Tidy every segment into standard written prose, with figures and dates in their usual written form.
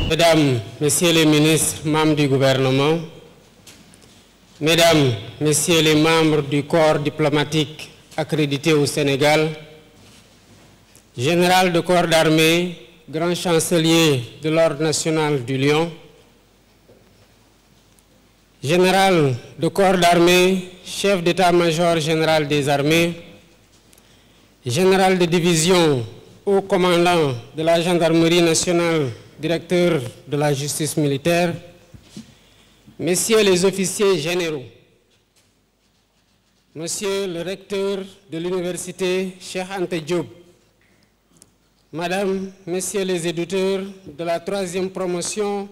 Mesdames, Messieurs les ministres, membres du gouvernement, Mesdames, Messieurs les membres du corps diplomatique accrédité au Sénégal, Général de corps d'armée, Grand chancelier de l'Ordre national du Lion, Général de corps d'armée, chef d'état-major général des armées, Général de division, haut commandant de la gendarmerie nationale, directeur de la justice militaire, Messieurs les officiers généraux, Monsieur le recteur de l'université Cheikh Anta Diop, Madame, Messieurs les éditeurs de la 3e promotion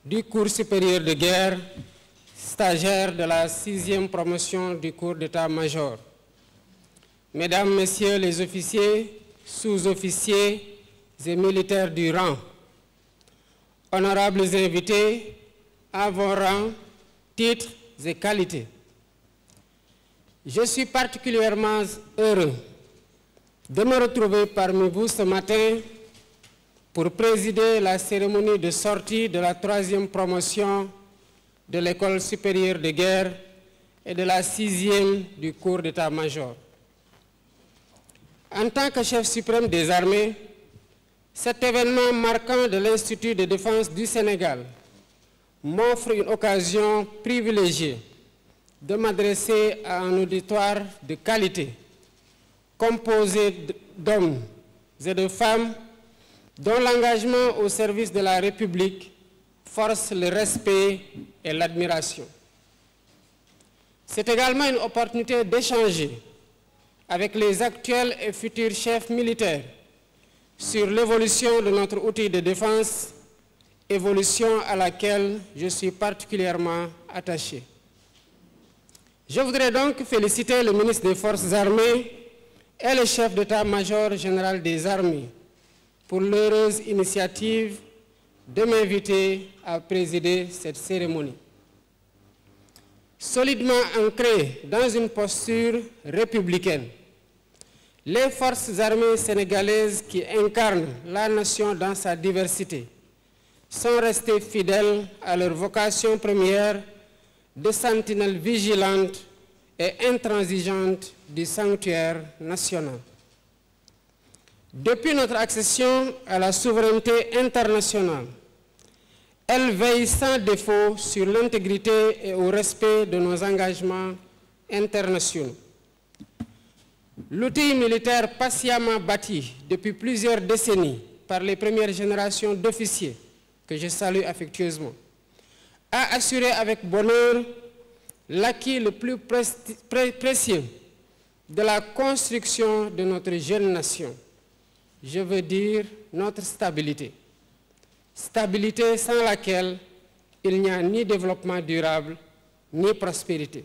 du cours supérieur de guerre, stagiaires de la 6e promotion du cours d'état-major, Mesdames, Messieurs les officiers, sous-officiers et militaires du rang, honorables invités, à vos rangs, titres et qualités. Je suis particulièrement heureux de me retrouver parmi vous ce matin pour présider la cérémonie de sortie de la 3e promotion de l'École supérieure de guerre et de la 6e du cours d'état-major. En tant que chef suprême des armées, cet événement marquant de l'Institut de défense du Sénégal m'offre une occasion privilégiée de m'adresser à un auditoire de qualité, composé d'hommes et de femmes dont l'engagement au service de la République force le respect et l'admiration. C'est également une opportunité d'échanger avec les actuels et futurs chefs militaires sur l'évolution de notre outil de défense, évolution à laquelle je suis particulièrement attaché. Je voudrais donc féliciter le ministre des Forces armées et le chef d'état-major général des armées pour l'heureuse initiative de m'inviter à présider cette cérémonie. Solidement ancrées dans une posture républicaine, les forces armées sénégalaises qui incarnent la nation dans sa diversité sont restées fidèles à leur vocation première de sentinelle vigilante et intransigeante du sanctuaire national. Depuis notre accession à la souveraineté internationale, elle veille sans défaut sur l'intégrité et au respect de nos engagements internationaux. L'outil militaire patiemment bâti depuis plusieurs décennies par les premières générations d'officiers, que je salue affectueusement, a assuré avec bonheur l'acquis le plus précieux de la construction de notre jeune nation. Je veux dire notre stabilité. Stabilité sans laquelle il n'y a ni développement durable, ni prospérité.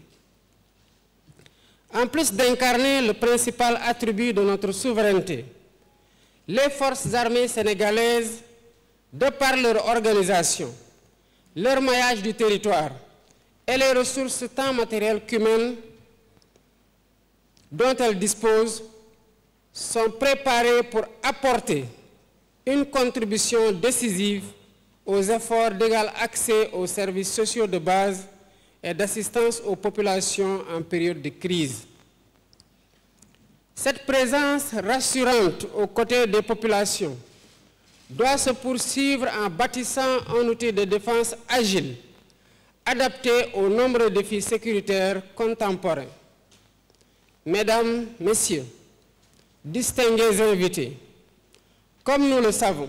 En plus d'incarner le principal attribut de notre souveraineté, les forces armées sénégalaises, de par leur organisation, leur maillage du territoire et les ressources tant matérielles qu'humaines dont elles disposent, sont préparées pour apporter une contribution décisive aux efforts d'égal accès aux services sociaux de base et d'assistance aux populations en période de crise. Cette présence rassurante aux côtés des populations doit se poursuivre en bâtissant un outil de défense agile, adapté aux nombreux défis sécuritaires contemporains. Mesdames, Messieurs, distingués invités, comme nous le savons,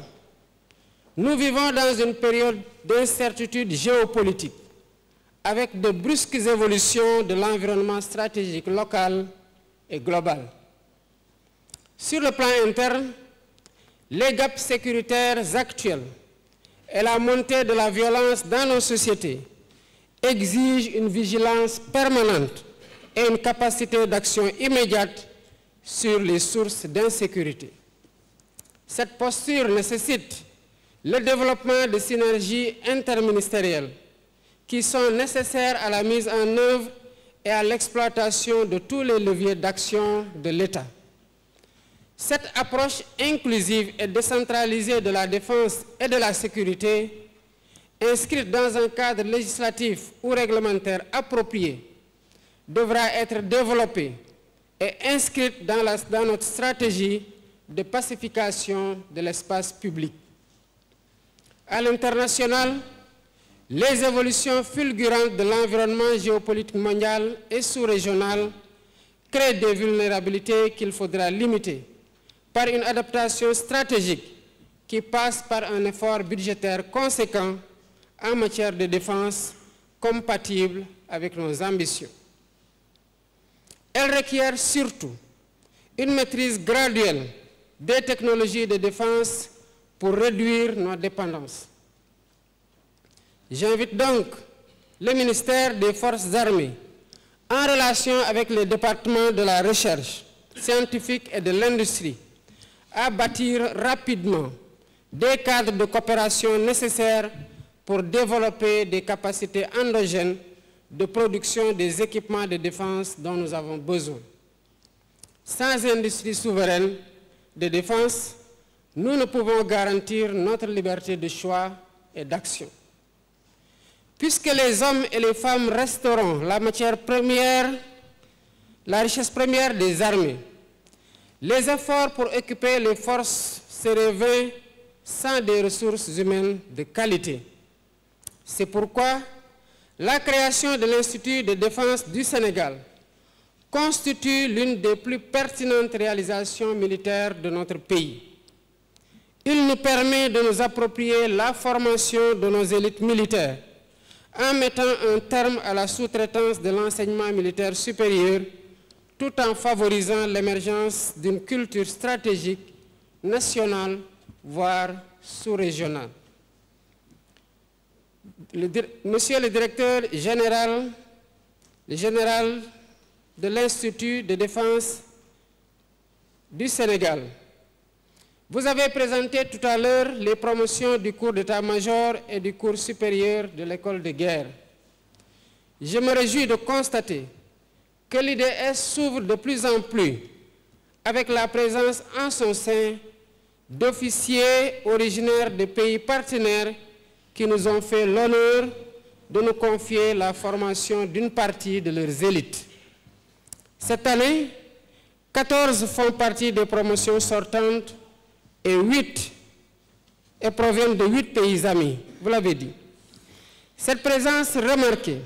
nous vivons dans une période d'incertitude géopolitique, avec de brusques évolutions de l'environnement stratégique local et global. Sur le plan interne, les gaps sécuritaires actuels et la montée de la violence dans nos sociétés exigent une vigilance permanente et une capacité d'action immédiate sur les sources d'insécurité. Cette posture nécessite le développement de synergies interministérielles qui sont nécessaires à la mise en œuvre et à l'exploitation de tous les leviers d'action de l'État. Cette approche inclusive et décentralisée de la défense et de la sécurité, inscrite dans un cadre législatif ou réglementaire approprié, devra être développée et inscrite dans notre stratégie de pacification de l'espace public. À l'international, les évolutions fulgurantes de l'environnement géopolitique mondial et sous-régional créent des vulnérabilités qu'il faudra limiter par une adaptation stratégique qui passe par un effort budgétaire conséquent en matière de défense compatible avec nos ambitions. Elle requiert surtout une maîtrise graduelle des technologies de défense pour réduire nos dépendances. J'invite donc le ministère des Forces armées, en relation avec les départements de la recherche scientifique et de l'industrie, à bâtir rapidement des cadres de coopération nécessaires pour développer des capacités endogènes de production des équipements de défense dont nous avons besoin. Sans industrie souveraine de défense, nous ne pouvons garantir notre liberté de choix et d'action. Puisque les hommes et les femmes resteront la matière première, la richesse première des armées, les efforts pour équiper les forces seraient vains sans des ressources humaines de qualité. C'est pourquoi la création de l'Institut de défense du Sénégal constitue l'une des plus pertinentes réalisations militaires de notre pays. Il nous permet de nous approprier la formation de nos élites militaires en mettant un terme à la sous-traitance de l'enseignement militaire supérieur tout en favorisant l'émergence d'une culture stratégique nationale, voire sous-régionale. Monsieur le directeur général, de l'Institut de défense du Sénégal, vous avez présenté tout à l'heure les promotions du cours d'état-major et du cours supérieur de l'école de guerre. Je me réjouis de constater que l'IDS s'ouvre de plus en plus avec la présence en son sein d'officiers originaires des pays partenaires qui nous ont fait l'honneur de nous confier la formation d'une partie de leurs élites. Cette année, 14 font partie des promotions sortantes et 8 proviennent de 8 pays amis, vous l'avez dit. Cette présence remarquée,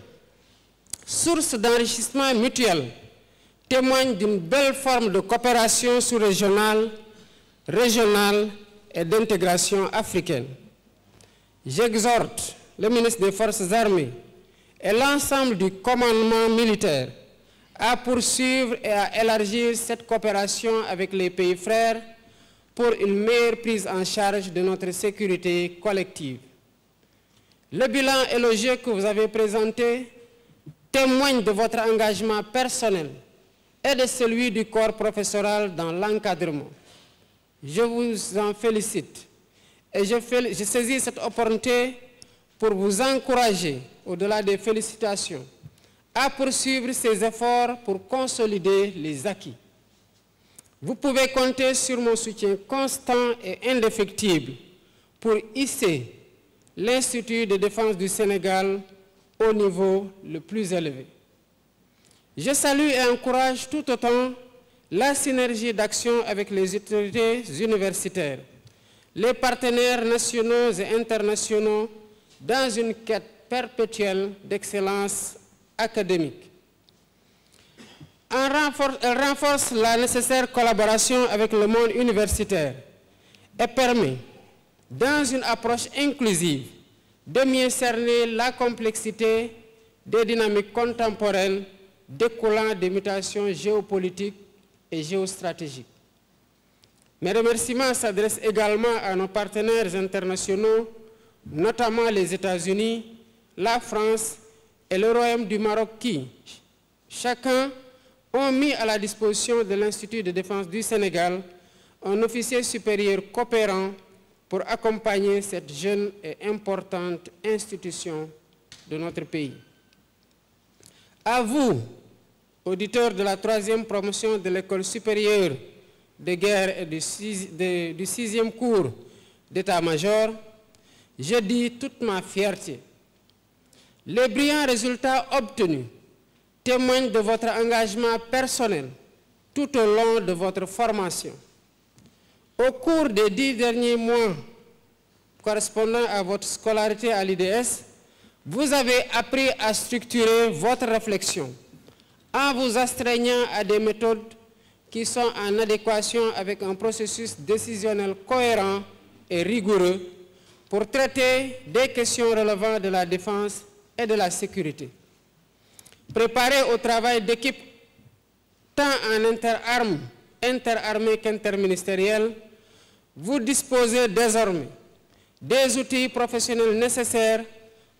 source d'enrichissement mutuel, témoigne d'une belle forme de coopération sous-régionale, régionale et d'intégration africaine. J'exhorte le ministre des Forces armées et l'ensemble du commandement militaire à poursuivre et à élargir cette coopération avec les pays frères pour une meilleure prise en charge de notre sécurité collective. Le bilan élogieux que vous avez présenté témoigne de votre engagement personnel et de celui du corps professoral dans l'encadrement. Je vous en félicite et je saisis cette opportunité pour vous encourager, au-delà des félicitations, à poursuivre ces efforts pour consolider les acquis. Vous pouvez compter sur mon soutien constant et indéfectible pour hisser l'Institut de défense du Sénégal au niveau le plus élevé. Je salue et encourage tout autant la synergie d'action avec les autorités universitaires, les partenaires nationaux et internationaux dans une quête perpétuelle d'excellence académique. Elle renforce la nécessaire collaboration avec le monde universitaire et permet, dans une approche inclusive, de mieux cerner la complexité des dynamiques contemporaines découlant des mutations géopolitiques et géostratégiques. Mes remerciements s'adressent également à nos partenaires internationaux, notamment les États-Unis, la France et le Royaume du Maroc qui, chacun, ont mis à la disposition de l'Institut de défense du Sénégal un officier supérieur coopérant pour accompagner cette jeune et importante institution de notre pays. À vous, auditeurs de la 3e promotion de l'École supérieure de guerre et du 6e cours d'état-major, je dis toute ma fierté. Les brillants résultats obtenus témoignent de votre engagement personnel tout au long de votre formation. Au cours des 10 derniers mois correspondant à votre scolarité à l'IDS, vous avez appris à structurer votre réflexion en vous astreignant à des méthodes qui sont en adéquation avec un processus décisionnel cohérent et rigoureux pour traiter des questions relevant de la défense et de la sécurité. Préparé au travail d'équipe tant en interarmée qu'interministériel, vous disposez désormais des outils professionnels nécessaires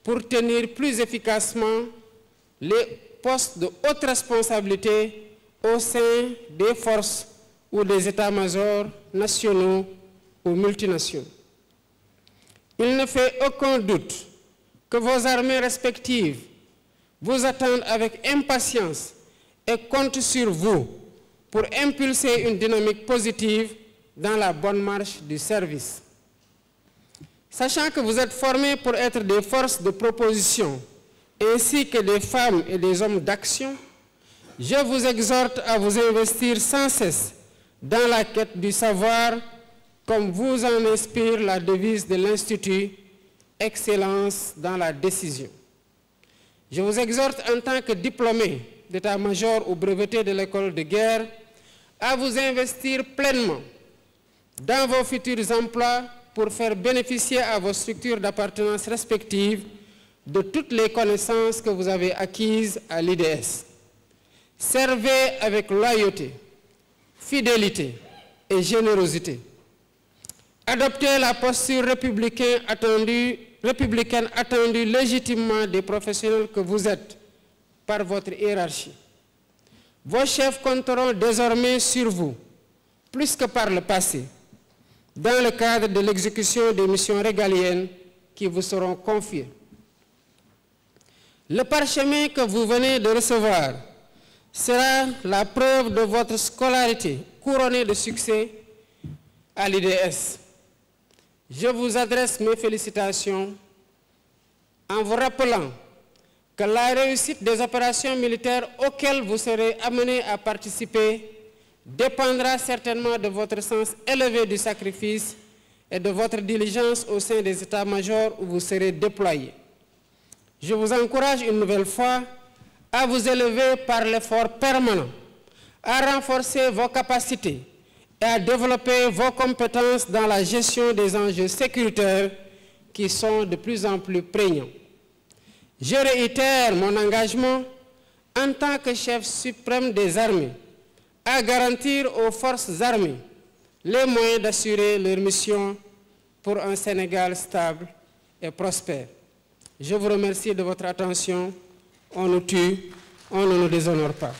pour tenir plus efficacement les postes de haute responsabilité au sein des forces ou des états-majors nationaux ou multinationaux. Il ne fait aucun doute que vos armées respectives vous attendent avec impatience et comptent sur vous pour impulser une dynamique positive dans la bonne marche du service. Sachant que vous êtes formés pour être des forces de proposition ainsi que des femmes et des hommes d'action, je vous exhorte à vous investir sans cesse dans la quête du savoir, comme vous en inspire la devise de l'Institut « Excellence dans la décision ». Je vous exhorte en tant que diplômé d'état-major ou breveté de l'école de guerre à vous investir pleinement dans vos futurs emplois pour faire bénéficier à vos structures d'appartenance respectives de toutes les connaissances que vous avez acquises à l'IDS. Servez avec loyauté, fidélité et générosité. Adoptez la posture républicaine attendue légitimement des professionnels que vous êtes par votre hiérarchie. Vos chefs compteront désormais sur vous, plus que par le passé, dans le cadre de l'exécution des missions régaliennes qui vous seront confiées. Le parchemin que vous venez de recevoir sera la preuve de votre scolarité couronnée de succès à l'IDS. Je vous adresse mes félicitations en vous rappelant que la réussite des opérations militaires auxquelles vous serez amenés à participer dépendra certainement de votre sens élevé du sacrifice et de votre diligence au sein des états-majors où vous serez déployés. Je vous encourage une nouvelle fois à vous élever par l'effort permanent, à renforcer vos capacités et à développer vos compétences dans la gestion des enjeux sécuritaires qui sont de plus en plus prégnants. Je réitère mon engagement en tant que chef suprême des armées à garantir aux forces armées les moyens d'assurer leur mission pour un Sénégal stable et prospère. Je vous remercie de votre attention. On nous tue, on ne nous déshonore pas.